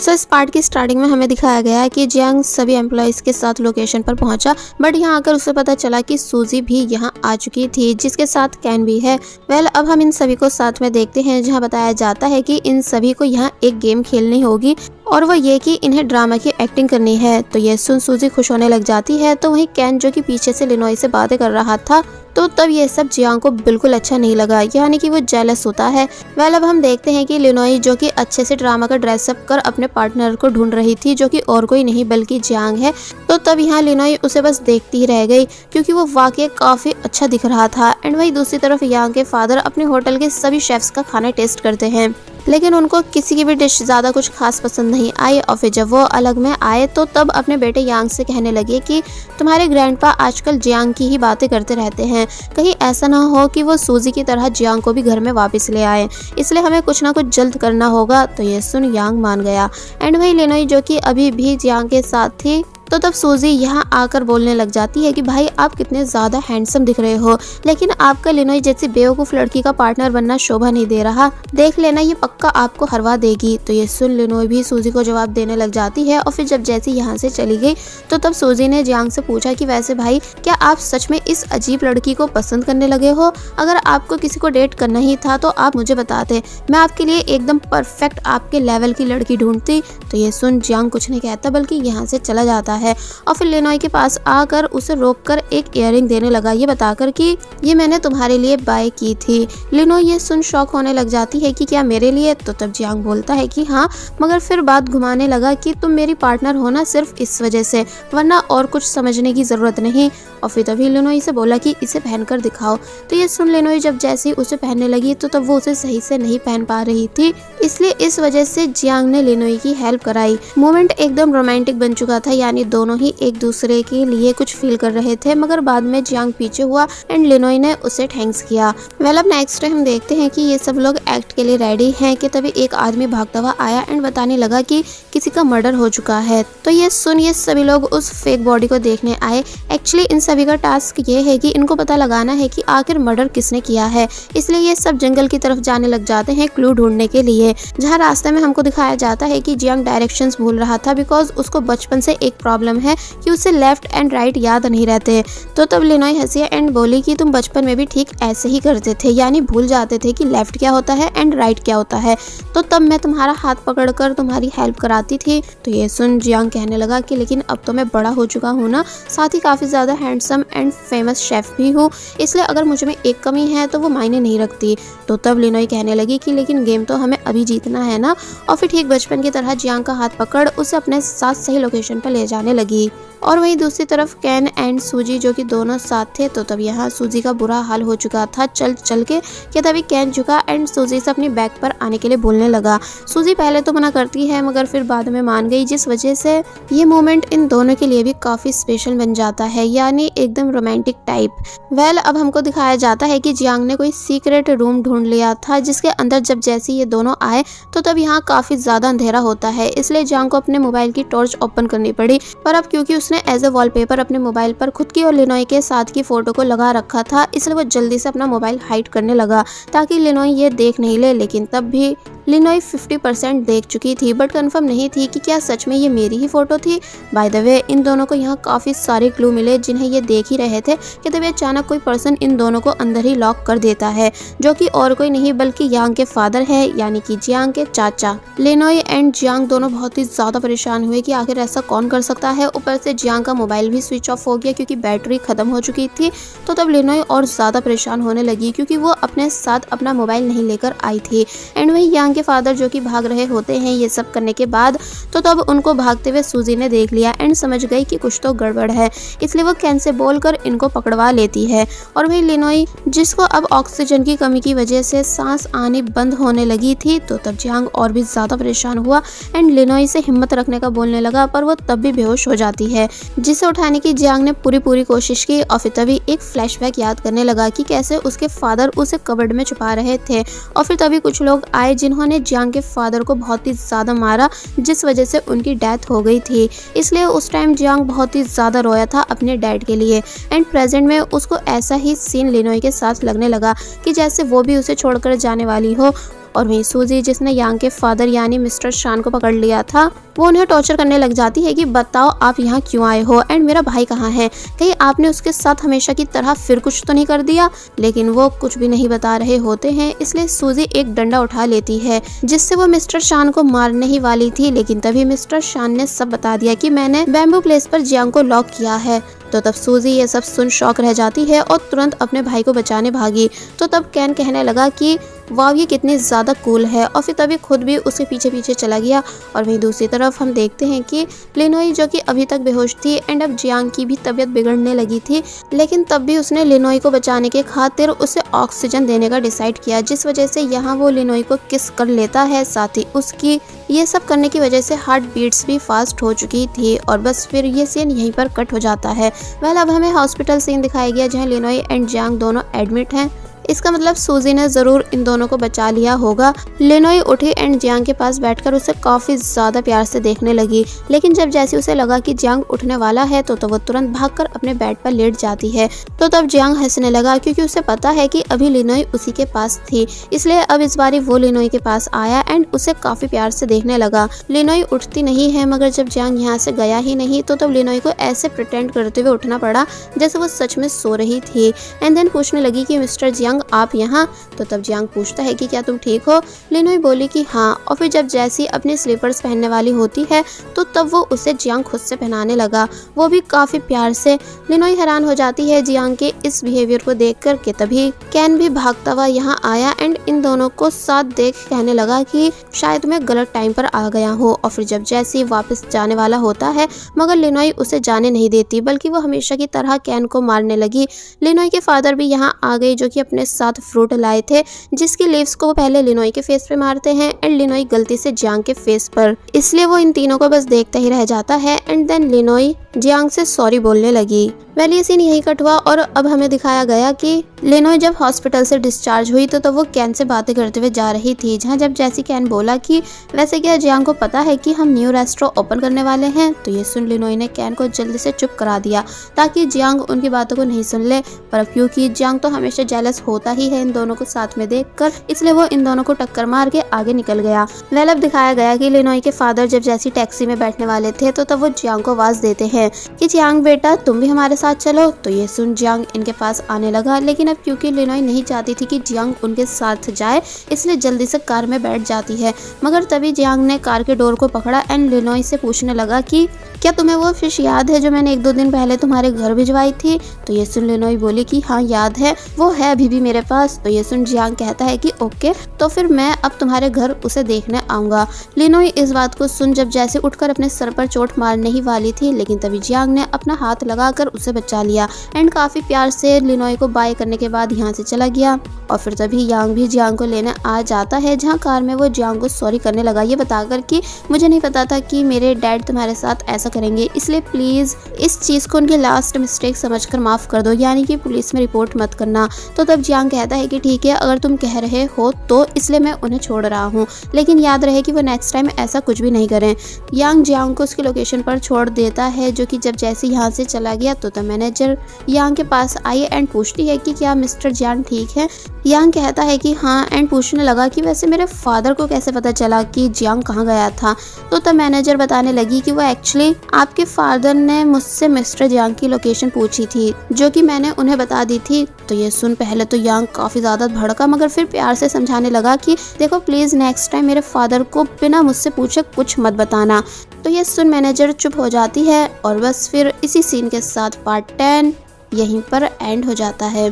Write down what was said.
सो इस पार्ट की स्टार्टिंग में हमें दिखाया गया है कि जियांग सभी एम्प्लॉयज के साथ लोकेशन पर पहुंचा, बट यहाँ आकर उसे पता चला कि सूजी भी यहाँ आ चुकी थी, जिसके साथ कैन भी है। अब हम इन सभी को साथ में देखते हैं, जहाँ बताया जाता है कि इन सभी को यहाँ एक गेम खेलनी होगी और वो ये कि इन्हें ड्रामा की एक्टिंग करनी है। तो ये सुन सूजी खुश होने लग जाती है। तो वहीं कैन जो कि पीछे से लिनोई से बातें कर रहा था, तो तब ये सब जियांग को बिल्कुल अच्छा नहीं लगा, यानी कि वो जेलस होता है। अब हम देखते हैं कि लिनोई जो कि अच्छे से ड्रामा का ड्रेसअप कर अपने पार्टनर को ढूंढ रही थी, जो कि और कोई नहीं बल्कि जियांग है। तो तब यहाँ लिनोई उसे बस देखती ही रह गई, क्योंकि वो वाकई काफी अच्छा दिख रहा था। एंड वही दूसरी तरफ यांग के फादर अपने होटल के सभी शेफ्स का खाना टेस्ट करते हैं, लेकिन उनको किसी की भी डिश ज्यादा कुछ खास पसंद नहीं आई। और फिर जब वो अलग में आए तो तब अपने बेटे यांग से कहने लगे कि तुम्हारे ग्रैंडपा आजकल जियांग की ही बातें करते रहते हैं, कहीं ऐसा ना हो कि वो सूजी की तरह जियांग को भी घर में वापस ले आए, इसलिए हमें कुछ ना कुछ जल्द करना होगा। तो ये सुन यांग मान गया। एंड वही लिनोई जो कि अभी भी जियांग के साथ थी, तो तब सूजी यहाँ आकर बोलने लग जाती है कि भाई आप कितने ज्यादा हैंडसम दिख रहे हो, लेकिन आपका लिनोई जैसी बेवकूफ लड़की का पार्टनर बनना शोभा नहीं दे रहा, देख लेना ये पक्का आपको हरवा देगी। तो ये सुन लिनोई भी सूजी को जवाब देने लग जाती है। और फिर जब जैसी यहाँ से चली गई तो तब सूजी ने जियांग से पूछा कि वैसे भाई क्या आप सच में इस अजीब लड़की को पसंद करने लगे हो? अगर आपको किसी को डेट करना ही था तो आप मुझे बताते, मैं आपके लिए एकदम परफेक्ट आपके लेवल की लड़की ढूंढती। तो ये सुन जियांग कुछ नहीं कहता बल्कि यहाँ से चला जाता है और फिर लिनोई के पास आकर उसे रोककर एक इयररिंग देने लगा, ये बताकर कि ये मैंने तुम्हारे लिए बाय की थी। लिनोई ये सुन शॉक होने लग जाती है कि क्या मेरे लिए? तो तब जियांग बोलता है कि हाँ, मगर फिर बात घुमाने लगा कि तुम मेरी पार्टनर हो ना सिर्फ इस वजह से, वरना और कुछ समझने की जरूरत नहीं। और फिर तभी लिनोई से बोला कि इसे पहनकर दिखाओ। तो ये सुन लिनोई जब जैसे ही उसे पहनने लगी तो तब वो उसे सही से नहीं पहन पा रही थी, इसलिए इस वजह से जियांग ने लिनोई की हेल्प कराई। मोमेंट एकदम रोमांटिक बन चुका था, यानी दोनों ही एक दूसरे के लिए कुछ फील कर रहे थे, मगर बाद में जियांग पीछे हुआ एंड लिनोई ने उसे थैंक्स किया। अब नेक्स्ट डे हम देखते हैं कि ये सब लोग एक्ट के लिए रेडी हैं कि तभी एक आदमी भागता हुआ आया एंड बताने लगा कि किसी का मर्डर हो चुका है। तो ये सुन ये सभी लोग उस फेक बॉडी को देखने आए। एक्चुअली इन सभी का टास्क ये है कि इनको पता लगाना है कि आखिर मर्डर किसने किया है, इसलिए ये सब जंगल की तरफ जाने लग जाते हैं क्लू ढूंढने के लिए, जहाँ रास्ते में हमको दिखाया जाता है कि जियांग डायरेक्शंस भूल रहा था, बिकॉज उसको बचपन से एक प्रॉब्लम है कि उसे लेफ्ट एंड राइट याद नहीं रहते। तो तब लिनोई हंसी एंड बोली कि तुम बचपन में भी ठीक ऐसे ही करते थे, यानी भूल जाते थे कि लेफ्ट क्या होता है एंड राइट क्या होता है, तो तब मैं तुम्हारा हाथ पकड़कर तुम्हारी हेल्प कराती थी। तो ये सुन जियांग कहने लगा कि लेकिन अब तो मैं बड़ा हो चुका हूँ ना, साथ ही काफी ज्यादा हैंडसम एंड फेमस शेफ भी हूँ, इसलिए अगर मुझ में एक कमी है तो वो मायने नहीं रखती। तो तब लिनोई कहने लगी कि लेकिन गेम तो हमें अभी जीतना है ना। और फिर ठीक बचपन की तरह जियांग का हाथ पकड़ उसे अपने साथ सही लोकेशन पर ले जाने लगी। और वहीं दूसरी तरफ कैन एंड सूजी जो कि दोनों साथ थे, तो तब यहाँ सूजी का बुरा हाल हो चुका था चल चल के, कि तभी कैन झुका एंड सूजी से अपनी बैग पर आने के लिए बोलने लगा। सूजी पहले तो मना करती है मगर फिर बाद में मान गई, जिस वजह से ये मोमेंट इन दोनों के लिए भी काफी स्पेशल बन जाता है, यानी एकदम रोमांटिक टाइप। अब हमको दिखाया जाता है कि जियांग ने कोई सीक्रेट रूम ढूंढ लिया था, जिसके अंदर जब जैसे ये दोनों आए तो तब यहाँ काफी ज्यादा अंधेरा होता है, इसलिए जियांग को अपने मोबाइल की टॉर्च ओपन करनी पड़ी। पर अब क्योंकि उसने एज ए वॉलपेपर अपने मोबाइल पर खुद की और लिनोई के साथ की फोटो को लगा रखा था, इसलिए वो जल्दी से अपना मोबाइल हाइड करने लगा ताकि लिनोई ये देख नहीं ले। लेकिन तब भी लिनोई 50% देख चुकी थी, बट कंफर्म नहीं थी कि क्या सच में ये मेरी ही फोटो थी। बाय द वे इन दोनों को यहाँ काफी सारे क्लू मिले जिन्हें ये देख ही रहे थे कि तभी अचानक कोई पर्सन इन दोनों को अंदर ही लॉक कर देता है, जो कि और कोई नहीं बल्कि यांग के फादर है, यानी कि जियांग के चाचा। लिनोई एंड जियांग दोनों बहुत ही ज्यादा परेशान हुए कि आखिर ऐसा कौन कर सकता है। ऊपर से जियांग का मोबाइल भी स्विच ऑफ हो गया क्योंकि बैटरी खत्म हो चुकी थी। तो तब लिनोई और ज्यादा परेशान होने लगी क्योंकि वो अपने साथ अपना मोबाइल नहीं लेकर आई थी। एंड वही यांग के फादर जो कि भाग रहे होते हैं ये सब करने के बाद, तो तब उनको भागते हुए सूजी ने देख लिया एंड समझ गई कि कुछ तो गड़बड़ है, इसलिए वो कैन से बोलकर इनको पकड़वा लेती है। और वही लिनोई जिसको अब ऑक्सीजन की कमी की वजह से सांस आनी बंद होने लगी थी, तो तब जियांग और भी ज्यादा परेशान हुआ एंड लिनोई से हिम्मत रखने का बोलने लगा, पर वो तब भी बेहोश हो जाती है, जिसे उठाने की जियांग ने पूरी कोशिश की। और फिर तभी एक फ्लैशबैक याद करने लगा कि कैसे उसके फादर उसे कबर्ड में छुपा रहे थे। और फिर तभी कुछ लोग आए जिन्होंने जियांग के फादर को बहुत ही ज्यादा मारा, जिस वजह से उनकी डेथ हो गई थी। इसलिए उस टाइम जियांग बहुत ही ज्यादा रोया था अपने डैड के लिए। एंड प्रेजेंट में उसको ऐसा ही सीन लिनोई के साथ लगने लगा कि जैसे वो भी उसे छोड़कर जाने वाली हो। और वहीं सूजी जिसने यांग के फादर यानी मिस्टर शान को पकड़ लिया था, वो उन्हें टॉर्चर करने लग जाती है कि बताओ आप यहाँ क्यों आए हो एंड मेरा भाई कहाँ है, कहीं आपने उसके साथ हमेशा की तरह फिर कुछ तो नहीं कर दिया। लेकिन वो कुछ भी नहीं बता रहे होते हैं, इसलिए सूजी एक डंडा उठा लेती है जिससे वो मिस्टर शान को मारने ही वाली थी, लेकिन तभी मिस्टर शान ने सब बता दिया कि मैंने बैम्बू प्लेस पर जियांग को लॉक किया है। तो तब सूजी ये सब सुन शॉक रह जाती है और तुरंत अपने भाई को बचाने भागी। तो तब कैन कहने लगा कि वाव ये कितनी ज़्यादा कूल है, और फिर तभी खुद भी उसके पीछे पीछे चला गया। और वहीं दूसरी तरफ हम देखते हैं कि लिनोई जो कि अभी तक बेहोश थी एंड अब जियांग की भी तबीयत बिगड़ने लगी थी, लेकिन तब भी उसने लिनोई को बचाने के खातिर उसे ऑक्सीजन देने का डिसाइड किया, जिस वजह से यहाँ वो लिनोई को किस कर लेता है। साथ ही उसकी ये सब करने की वजह से हार्ट बीट्स भी फास्ट हो चुकी थी। और बस फिर ये सीन यहीं पर कट हो जाता है। वेल अब हमें हॉस्पिटल सीन दिखाया गया जहाँ लिनोई एंड जियांग दोनों एडमिट हैं। इसका मतलब सूजी ने जरूर इन दोनों को बचा लिया होगा। लिनोई उठी एंड जियांग के पास बैठकर उसे काफी ज्यादा प्यार से देखने लगी, लेकिन जब जैसे उसे लगा कि जियांग उठने वाला है तो वो तुरंत भागकर अपने बेड पर लेट जाती है। तो तब जियांग हंसने लगा क्योंकि उसे पता है कि अभी लिनोई उसी के पास थी, इसलिए अब इस बारी वो लिनोई के पास आया एंड उसे काफी प्यार से देखने लगा। लिनोई उठती नहीं है, मगर जब जियांग यहाँ से गया ही नहीं तो तब लिनोई को ऐसे प्रिटेंड करते हुए उठना पड़ा जैसे वो सच में सो रही थी। एंड देन पूछने लगी कि मिस्टर जियांग आप यहाँ। तो तब जियांग पूछता है कि क्या तुम ठीक हो। लिनोई बोली कि हाँ, और फिर जब जैसी अपने स्लीपर्स पहनने वाली होती है तो तब वो उसे जियांग खुद से पहनाने लगा, वो भी काफी प्यार से। लिनोई हैरान हो जाती है जियांग के इस बिहेवियर को देख कर के तभी कैन भी भागता हुआ यहाँ आया एंड इन दोनों को साथ देख कहने लगा कि शायद मैं गलत टाइम पर आ गया हूँ। और फिर जब जैसी वापस जाने वाला होता है, मगर लिनोई उसे जाने नहीं देती, बल्कि वो हमेशा की तरह कैन को मारने लगी। लिनोई के फादर भी यहाँ आ गए जो कि अपने साथ फ्रूट लाए थे, जिसकी लीव्स को वो पहले लिनोई के फेस पे मारते हैं एंड लिनोई गलती से जियांग के फेस पर, इसलिए वो इन तीनों को बस देखता ही रह जाता है। एंड देन लिनोई जियांग से सॉरी बोलने लगी। वेल ये सीन यही कट हुआ और अब हमें दिखाया गया कि लिनोई जब हॉस्पिटल से डिस्चार्ज हुई तो वो कैन से बातें करते हुए जा रही थी, जहाँ जब जैसी कैन बोला कि वैसे क्या जियांग को पता है कि हम न्यू रेस्टोरेंट ओपन करने वाले हैं। तो ये सुन लिनोई ने कैन को जल्दी से चुप करा दिया ताकि जियांग उनकी बातों को नहीं सुन ले। पर अब क्योंकि जियांग तो हमेशा जेलस होता ही है इन दोनों को साथ में देखकर, इसलिए वो इन दोनों को टक्कर मार के आगे निकल गया। वेल अब दिखाया गया कि लिनोई के फादर जब जैसी टैक्सी में बैठने वाले थे तो तब वो जियांग को आवाज देते हैं कि जियांग बेटा तुम भी हमारे साथ चलो। तो ये सुन जियांग इनके पास आने लगा, लेकिन अब क्योंकि लिनोई नहीं चाहती थी कि जियांग उनके साथ जाए, इसलिए जल्दी से कार में बैठ जाती है। मगर तभी जियांग ने कार के डोर को पकड़ा एंड लिनोई से पूछने लगा कि क्या तुम्हें वो फिश याद है जो मैंने 1-2 दिन पहले तुम्हारे घर भिजवाई थी। तो ये सुन लिनोई बोली कि हाँ याद है, वो है अभी भी मेरे पास। तो ये सुन जियांग कहता है कि ओके, तो फिर मैं अब तुम्हारे घर उसे देखने आऊंगा। लिनोई इस बात को सुन जब जैसे उठकर अपने सर पर चोट मारने ही वाली थी, लेकिन तभी जियांग ने अपना हाथ लगाकर उसे बचा लिया एंड काफी प्यार से लिनोई को बाय करने के बाद यहाँ से चला गया। और फिर तभी यांग भी जियांग को लेने आ जाता है, जहाँ कार में वो जियांग को सॉरी करने लगा, ये बताकर कि मुझे नहीं पता था कि मेरे डैड तुम्हारे साथ ऐसा करेंगे, इसलिए प्लीज इस चीज को उनकी लास्ट मिस्टेक समझकर माफ कर दो, यानी कि पुलिस में रिपोर्ट मत करना। तो तब जियांग कहता है कि ठीक है, अगर तुम कह रहे हो तो, इसलिए मैं उन्हें छोड़ रहा हूँ, लेकिन याद रहे कि वो नेक्स्ट टाइम ऐसा कुछ भी नहीं करें। यांग जियांग को उसकी लोकेशन पर छोड़ देता है, जो कि जब जैसे यहाँ से चला गया तो मैनेजर यांग के पास आई एंड पूछती है कि क्या मिस्टर जियांग ठीक है। यांग कहता है कि हाँ एंड पूछने लगा कि वैसे मेरे फादर को कैसे पता चला कि जियांग कहाँ गया था। तो तब मैनेजर बताने लगी कि वो एक्चुअली आपके फादर ने मुझसे मिस्टर जियांग की लोकेशन पूछी थी, जो कि मैंने उन्हें बता दी थी। तो ये सुन पहले तो यांग काफी ज्यादा भड़का, मगर फिर प्यार से समझाने लगा कि देखो प्लीज नेक्स्ट टाइम मेरे फादर को बिना मुझसे पूछे कुछ मत बताना। तो ये सुन मैनेजर चुप हो जाती है और बस फिर इसी सीन के साथ पार्ट 10 यहीं पर एंड हो जाता है।